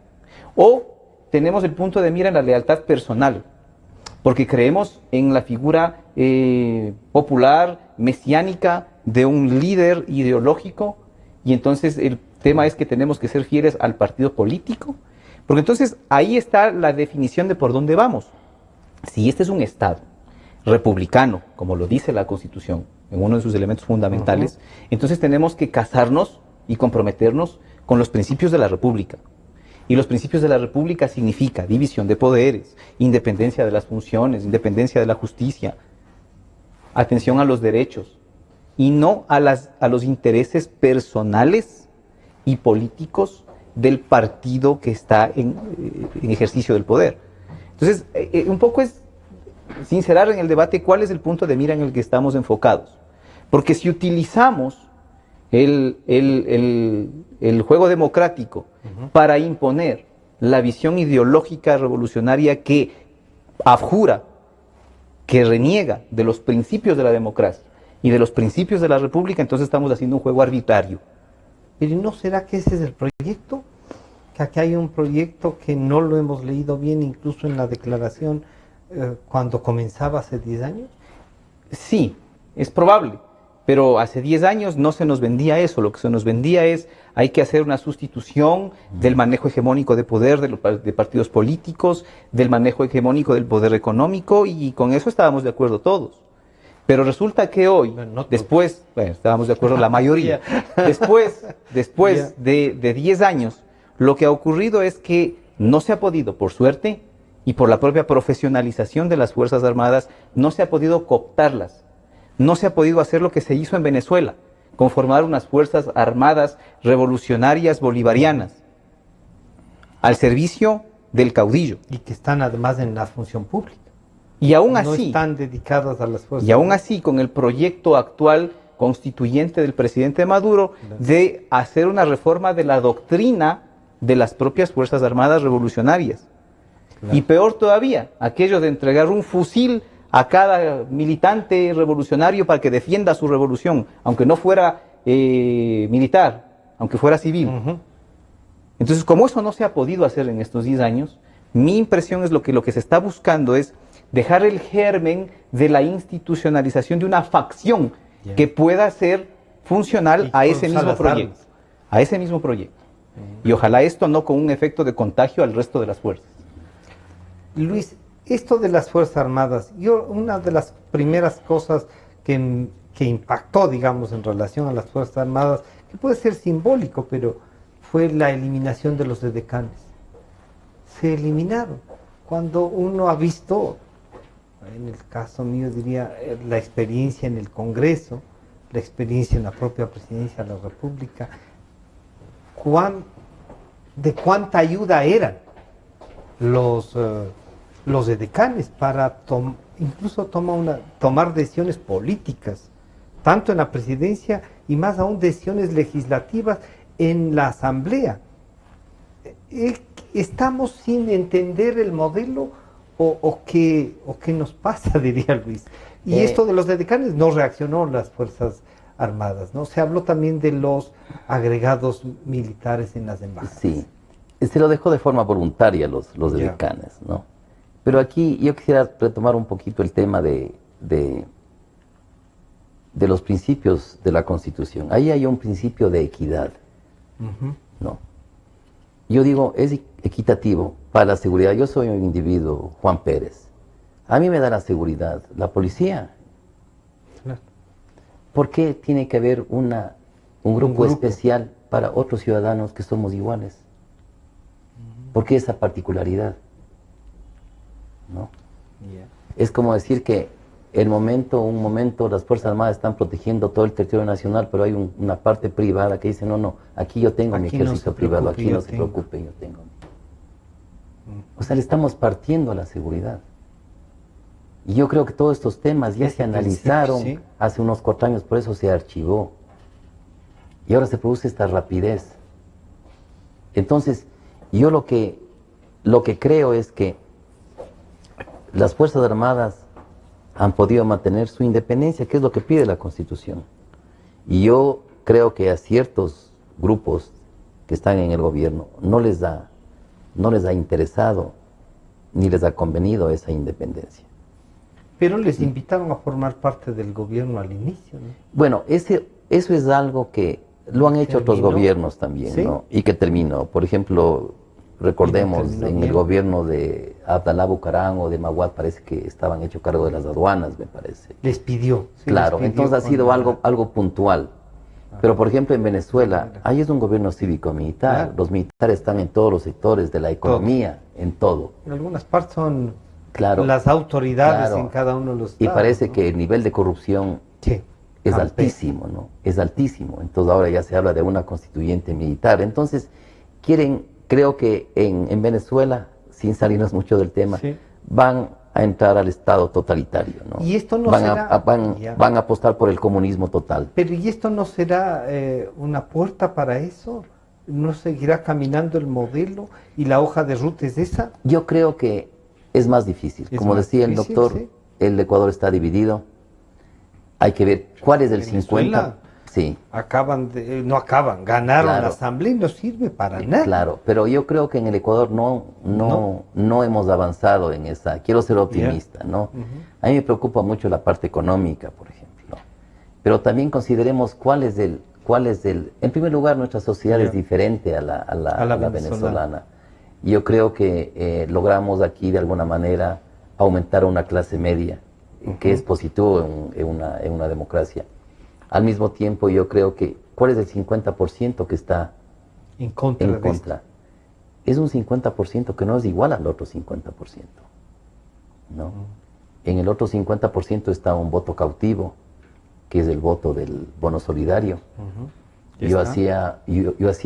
o tenemos el punto de mira en la lealtad personal, porque creemos en la figura popular, mesiánica, de un líder ideológico, y entonces el tema es que tenemos que ser fieles al partido político, porque entonces ahí está la definición de por dónde vamos. Si este es un Estado republicano, como lo dice la Constitución, en uno de sus elementos fundamentales, entonces tenemos que casarnos y comprometernos con los principios de la República. Y los principios de la República significa división de poderes, independencia de las funciones, independencia de la justicia, atención a los derechos, y no a los intereses personales y políticos del partido que está en ejercicio del poder. Entonces, un poco es sincerar en el debate cuál es el punto de mira en el que estamos enfocados. Porque si utilizamos el juego democrático para imponer la visión ideológica revolucionaria que abjura, que reniega de los principios de la democracia y de los principios de la República, entonces estamos haciendo un juego arbitrario. Pero ¿no será que ese es el proyecto? Que aquí hay un proyecto que no lo hemos leído bien, incluso en la declaración cuando comenzaba hace 10 años. Sí, es probable, pero hace 10 años no se nos vendía eso. Lo que se nos vendía es, hay que hacer una sustitución del manejo hegemónico de poder de partidos políticos, del manejo hegemónico del poder económico, y con eso estábamos de acuerdo todos. Pero resulta que hoy, después, bueno, estábamos de acuerdo la mayoría, después de 10 años, lo que ha ocurrido es que no se ha podido, por suerte, y por la propia profesionalización de las Fuerzas Armadas, no se ha podido cooptarlas. No se ha podido hacer lo que se hizo en Venezuela, conformar unas Fuerzas Armadas revolucionarias bolivarianas, al servicio del caudillo. Y que están además en la función pública. Y aún no así, están dedicadas a las fuerzas. Y aún así, con el proyecto actual constituyente del presidente Maduro de hacer una reforma de la doctrina de las propias Fuerzas Armadas revolucionarias. Claro. Y peor todavía, aquello de entregar un fusil a cada militante revolucionario para que defienda su revolución, aunque no fuera militar, aunque fuera civil. Entonces, como eso no se ha podido hacer en estos 10 años, mi impresión es lo que se está buscando es dejar el germen de la institucionalización de una facción que pueda ser funcional a ese mismo proyecto. A ese mismo proyecto. Y ojalá esto no con un efecto de contagio al resto de las fuerzas. Luis, esto de las Fuerzas Armadas, una de las primeras cosas que impactó, digamos, en relación a las Fuerzas Armadas, que puede ser simbólico, pero fue la eliminación de los edecanes. Se eliminaron. Cuando uno ha visto, en el caso mío diría, la experiencia en el Congreso, la experiencia en la propia Presidencia de la República, de cuánta ayuda eran los edecanes para incluso tomar decisiones políticas, tanto en la Presidencia y más aún decisiones legislativas en la Asamblea. ¿Estamos sin entender el modelo o qué nos pasa, diría Luis? Y esto de los edecanes no reaccionó las Fuerzas Armadas, ¿no? Se habló también de los agregados militares en las embajadas. Sí, se lo dejó de forma voluntaria los decanes, ¿no? Pero aquí yo quisiera retomar un poquito el tema de los principios de la Constitución. Ahí hay un principio de equidad, ¿no? Yo digo, es equitativo para la seguridad. Yo soy un individuo, Juan Pérez. A mí me da la seguridad la policía. Claro. ¿Por qué tiene que haber un grupo especial para otros ciudadanos que somos iguales? ¿Por qué esa particularidad? ¿No? Es como decir que un momento las Fuerzas Armadas están protegiendo todo el territorio nacional, pero hay una parte privada que dice, no, aquí yo tengo mi ejército privado, aquí no se preocupe, yo tengo. O sea, le estamos partiendo a la seguridad. Y yo creo que todos estos temas ya se analizaron hace unos 4 años, por eso se archivó. Y ahora se produce esta rapidez. Entonces, yo lo que creo es que las Fuerzas Armadas han podido mantener su independencia, que es lo que pide la Constitución. Y yo creo que a ciertos grupos que están en el gobierno no les ha interesado ni les ha convenido esa independencia. Pero les invitaron a formar parte del gobierno al inicio, ¿no? Bueno, eso es algo que lo han hecho otros gobiernos también, ¿sí? ¿No? Y que terminó. Por ejemplo, recordemos, en el gobierno de Abdalá Bucaram o de Maguad parece que estaban hecho cargo de las aduanas, me parece. Les pidió. Sí, claro, les pidió, entonces ha sido algo puntual. Pero por ejemplo en Venezuela, ahí es un gobierno cívico-militar. Claro. Los militares están en todos los sectores de la economía, en todo. En algunas partes son las autoridades en cada uno de los estados. Y parece que el nivel de corrupción es altísimo, ¿no? Es altísimo. Entonces ahora ya se habla de una constituyente militar. Entonces creo que en Venezuela, sin salirnos mucho del tema, van a entrar al Estado totalitario, ¿no? Y esto no van a apostar por el comunismo total. Pero ¿y esto no será una puerta para eso? ¿No seguirá caminando el modelo y la hoja de ruta es esa? Yo creo que es más difícil. Como decía el doctor, el Ecuador está dividido. Hay que ver cuál es el 50%. Sí. Ganaron la asamblea y no sirve para nada. Claro, pero yo creo que en el Ecuador no hemos avanzado en esa. Quiero ser optimista, ¿no? A mí me preocupa mucho la parte económica, por ejemplo. Pero también consideremos cuál es el. En primer lugar, nuestra sociedad es diferente a la venezolana. Yo creo que logramos aquí de alguna manera aumentar una clase media, que es positivo en una democracia. Al mismo tiempo, yo creo que, ¿cuál es el 50% que está en contra? Es un 50% que no es igual al otro 50%, ¿no? En el otro 50% está un voto cautivo, que es el voto del bono solidario. Yo hacía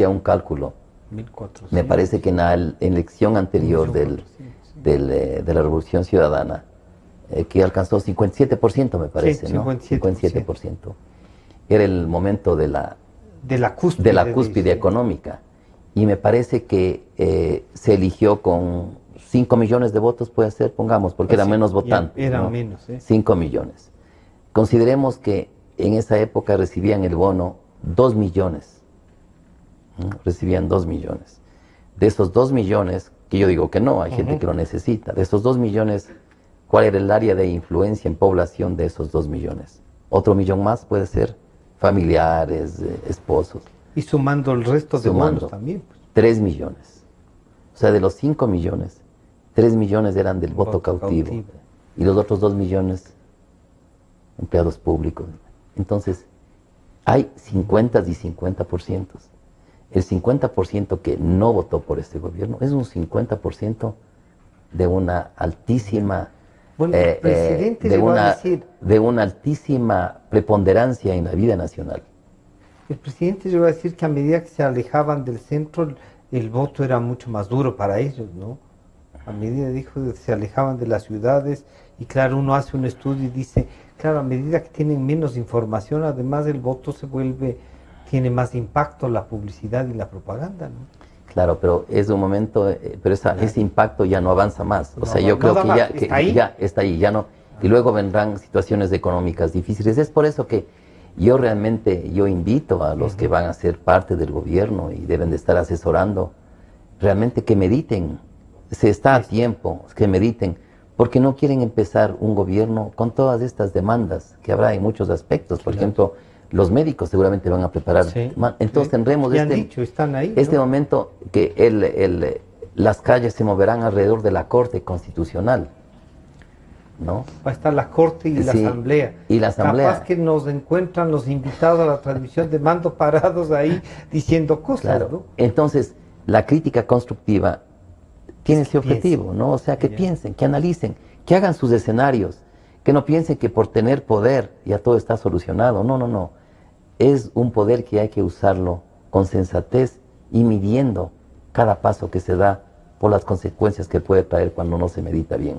un cálculo. 1.400. Me parece que en la elección anterior de la Revolución Ciudadana, que alcanzó 57%, me parece, ¿no? 57%. Era el momento de la cúspide económica. Y me parece que se eligió con 5 millones de votos, puede ser, pongamos, porque eran menos votantes. Eran ¿no? menos, 5 millones. Consideremos que en esa época recibían el bono 2 millones. ¿No? Recibían 2 millones. De esos 2 millones, que yo digo que no, hay gente que lo necesita. De esos 2 millones, ¿cuál era el área de influencia en población de esos 2 millones? ¿Otro millón más puede ser? Familiares, esposos. Y sumando el resto de bonos también. 3 millones. O sea, de los 5 millones, 3 millones eran del voto cautivo. Y los otros 2 millones, empleados públicos. Entonces, hay 50 y 50%. El 50% que no votó por este gobierno es un 50% de una altísima... Bueno, el presidente de una altísima preponderancia en la vida nacional. El presidente llegó a decir que a medida que se alejaban del centro, el voto era mucho más duro para ellos, ¿no? A medida, dijo, que se alejaban de las ciudades, y claro, uno hace un estudio y dice, claro, a medida que tienen menos información, además el voto tiene más impacto, la publicidad y la propaganda, ¿no? Claro, pero es un momento, pero ese impacto ya no avanza más. O sea, yo creo que ya está ahí, ya no. Y luego vendrán situaciones económicas difíciles. Es por eso que yo realmente invito a los que van a ser parte del gobierno y deben de estar asesorando, realmente que mediten, se está a tiempo, que mediten, porque no quieren empezar un gobierno con todas estas demandas que habrá en muchos aspectos. Por ejemplo, los médicos seguramente van a preparar. Entonces tendremos este momento que las calles se moverán alrededor de la Corte Constitucional, ¿no? Va a estar la Corte y la Asamblea. Y la Asamblea. Capaz que nos encuentran los invitados a la transmisión de mando parados ahí diciendo cosas, claro, ¿no? Entonces, la crítica constructiva tiene ese objetivo, ¿no? O sea, que piensen, que analicen, que hagan sus escenarios, que no piensen que por tener poder ya todo está solucionado. No, no, no. Es un poder que hay que usarlo con sensatez y midiendo cada paso que se da por las consecuencias que puede traer cuando no se medita bien.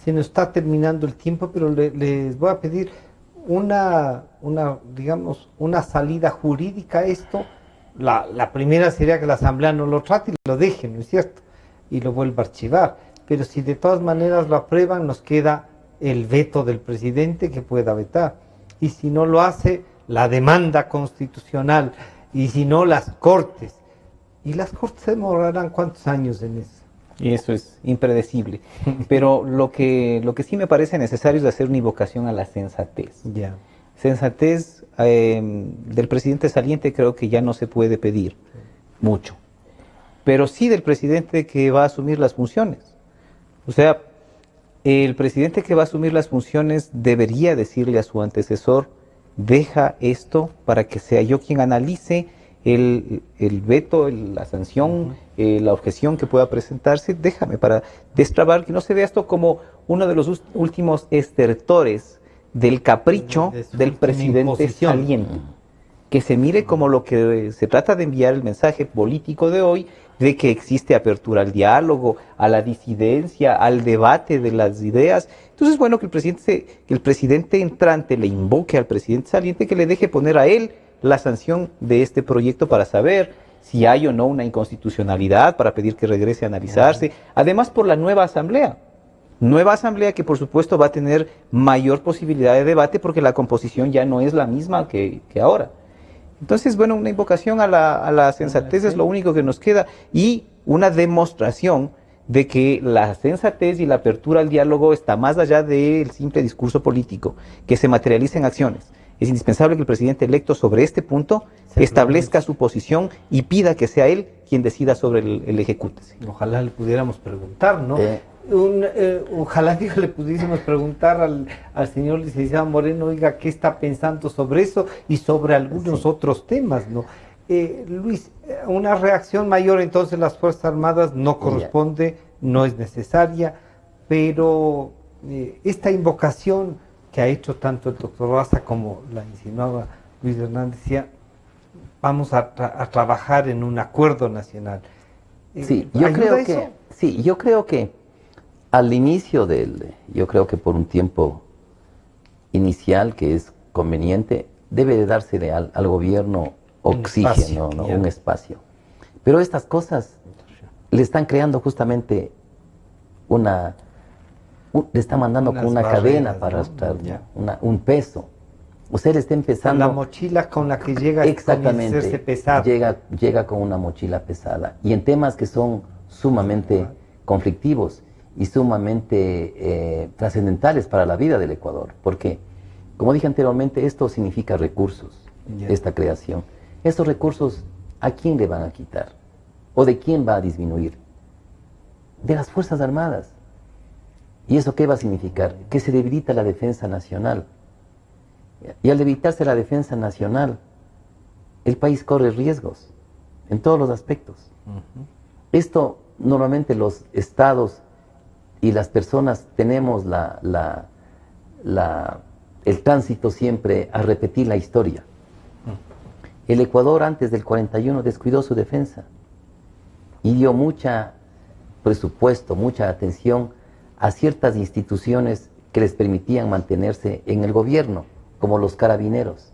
Se nos está terminando el tiempo, pero les voy a pedir digamos, una salida jurídica a esto. La primera sería que la Asamblea no lo trate y lo deje, ¿no es cierto? Y lo vuelva a archivar. Pero si de todas maneras lo aprueban, nos queda el veto del presidente que pueda vetar. Y si no lo hace, la demanda constitucional. Y si no, las Cortes. Y las Cortes se demorarán ¿cuántos años en eso? Y eso es impredecible. Pero lo que sí me parece necesario es hacer una invocación a la sensatez. Sensatez del presidente saliente creo que ya no se puede pedir mucho. Pero sí del presidente que va a asumir las funciones. O sea, el presidente que va a asumir las funciones debería decirle a su antecesor: deja esto para que sea yo quien analice el veto, la sanción, la objeción que pueda presentarse. Déjame para destrabar, que no se vea esto como uno de los últimos estertores del capricho del presidente saliente. Que se mire como lo que se trata de enviar el mensaje político de hoy, de que existe apertura al diálogo, a la disidencia, al debate de las ideas. Entonces, bueno, que el presidente entrante le invoque al presidente saliente que le deje poner a él la sanción de este proyecto para saber si hay o no una inconstitucionalidad, para pedir que regrese a analizarse. Además, por la nueva asamblea que por supuesto va a tener mayor posibilidad de debate porque la composición ya no es la misma que ahora. Entonces, bueno, una invocación a la sensatez es lo único que nos queda, y una demostración de que la sensatez y la apertura al diálogo está más allá del simple discurso político, que se materializa en acciones. Es indispensable que el presidente electo sobre este punto establezca su posición y pida que sea él quien decida sobre el ejecútese. Ojalá le pudiéramos preguntar, ¿no? Ojalá le pudiésemos preguntar al señor licenciado Moreno, oiga, ¿qué está pensando sobre eso y sobre algunos otros temas, ¿no? Luis, una reacción mayor entonces las Fuerzas Armadas no corresponde, no es necesaria, pero esta invocación que ha hecho tanto el doctor Raza como la insinuaba Luis Hernández, decía, vamos a trabajar en un acuerdo nacional. Yo creo que al inicio yo creo que por un tiempo inicial que es conveniente, debe de dársele al gobierno oxígeno, un espacio. Pero estas cosas le están creando justamente le están mandando con una cadena para arrastrar, un peso. Usted está empezando... Con la mochila con la que llega exactamente, a hacerse pesado. Llega con una mochila pesada. Y en temas que son sumamente conflictivos y sumamente trascendentales para la vida del Ecuador. Porque, como dije anteriormente, esto significa recursos, esta creación. Estos recursos, ¿a quién le van a quitar? ¿O de quién va a disminuir? De las Fuerzas Armadas. ¿Y eso qué va a significar? Que se debilita la defensa nacional. Y al debilitarse la defensa nacional, el país corre riesgos en todos los aspectos. Esto, normalmente los estados y las personas tenemos el tránsito siempre a repetir la historia. El Ecuador antes del 41 descuidó su defensa y dio mucho presupuesto, mucha atención a ciertas instituciones que les permitían mantenerse en el gobierno, como los carabineros.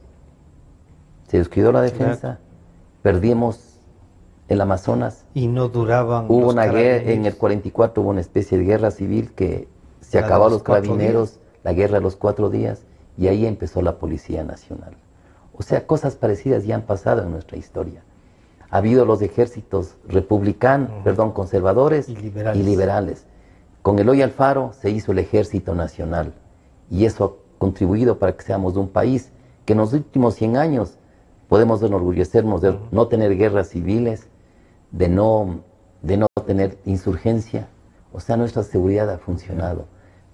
Se descuidó la defensa, perdimos el Amazonas. Y no duraban. Hubo una guerra, en el 44 hubo una especie de guerra civil que se acabó los carabineros, la guerra de los 4 días, y ahí empezó la Policía Nacional. O sea, cosas parecidas ya han pasado en nuestra historia. Ha habido los ejércitos republicanos, conservadores Y liberales. y liberales. Con Eloy Alfaro se hizo el Ejército Nacional y eso ha contribuido para que seamos un país que en los últimos 100 años podemos enorgullecernos de no tener guerras civiles, de no tener insurgencia. O sea, nuestra seguridad ha funcionado.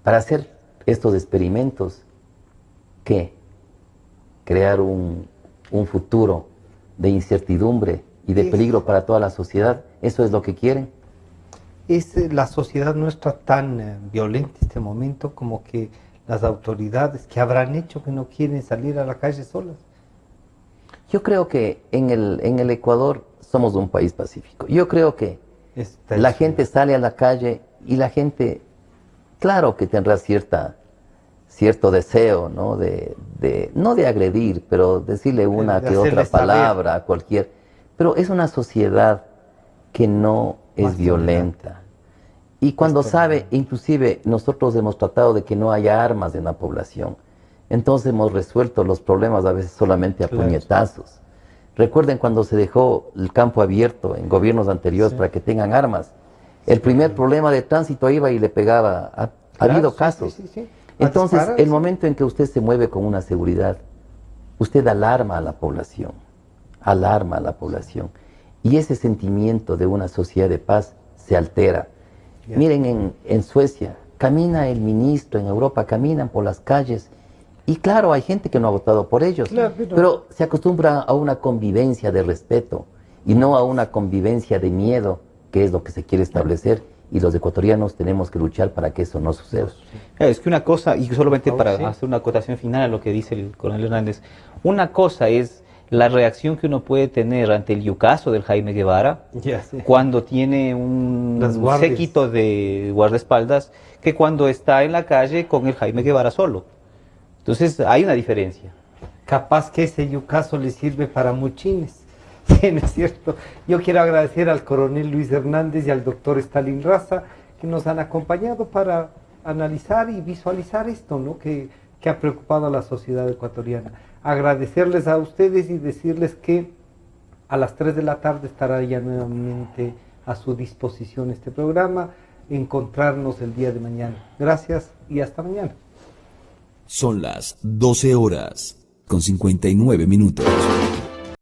Para hacer estos experimentos, ¿qué? Crear un futuro de incertidumbre y de peligro para toda la sociedad. ¿Eso es lo que quieren? Es la sociedad nuestra tan violenta en este momento como que las autoridades que habrán hecho que no quieren salir a la calle solas. Yo creo que en el Ecuador somos un país pacífico. Yo creo que la gente sale a la calle y la gente, claro que tendrá cierto deseo, ¿no? No de agredir, pero decirle una que otra palabra a cualquier. Pero es una sociedad que no es violenta. Y cuando sabe, inclusive nosotros hemos tratado de que no haya armas en la población. Entonces hemos resuelto los problemas a veces solamente a puñetazos. Recuerden cuando se dejó el campo abierto en gobiernos anteriores para que tengan armas. El primer problema de tránsito iba y le pegaba. Ha habido casos. Entonces, el momento en que usted se mueve con una seguridad, usted alarma a la población. Alarma a la población. Y ese sentimiento de una sociedad de paz se altera. Miren, en Suecia, camina el ministro, en Europa caminan por las calles. Y claro, hay gente que no ha votado por ellos, pero se acostumbra a una convivencia de respeto y no a una convivencia de miedo, que es lo que se quiere establecer, y los ecuatorianos tenemos que luchar para que eso no suceda. Es que una cosa, y solamente para hacer una acotación final a lo que dice el coronel Hernández, una cosa es la reacción que uno puede tener ante el yucazo del Jaime Guevara cuando tiene un séquito de guardaespaldas que cuando está en la calle con el Jaime Guevara solo. Entonces hay una diferencia. Capaz que ese yucazo le sirve para muchines. Sí, ¿no es cierto? Yo quiero agradecer al coronel Luis Hernández y al doctor Stalin Raza que nos han acompañado para analizar y visualizar esto, ¿no? que ha preocupado a la sociedad ecuatoriana. Agradecerles a ustedes y decirles que a las 3 de la tarde estará ya nuevamente a su disposición este programa. Encontrarnos el día de mañana. Gracias y hasta mañana. Son las 12 horas con 59 minutos.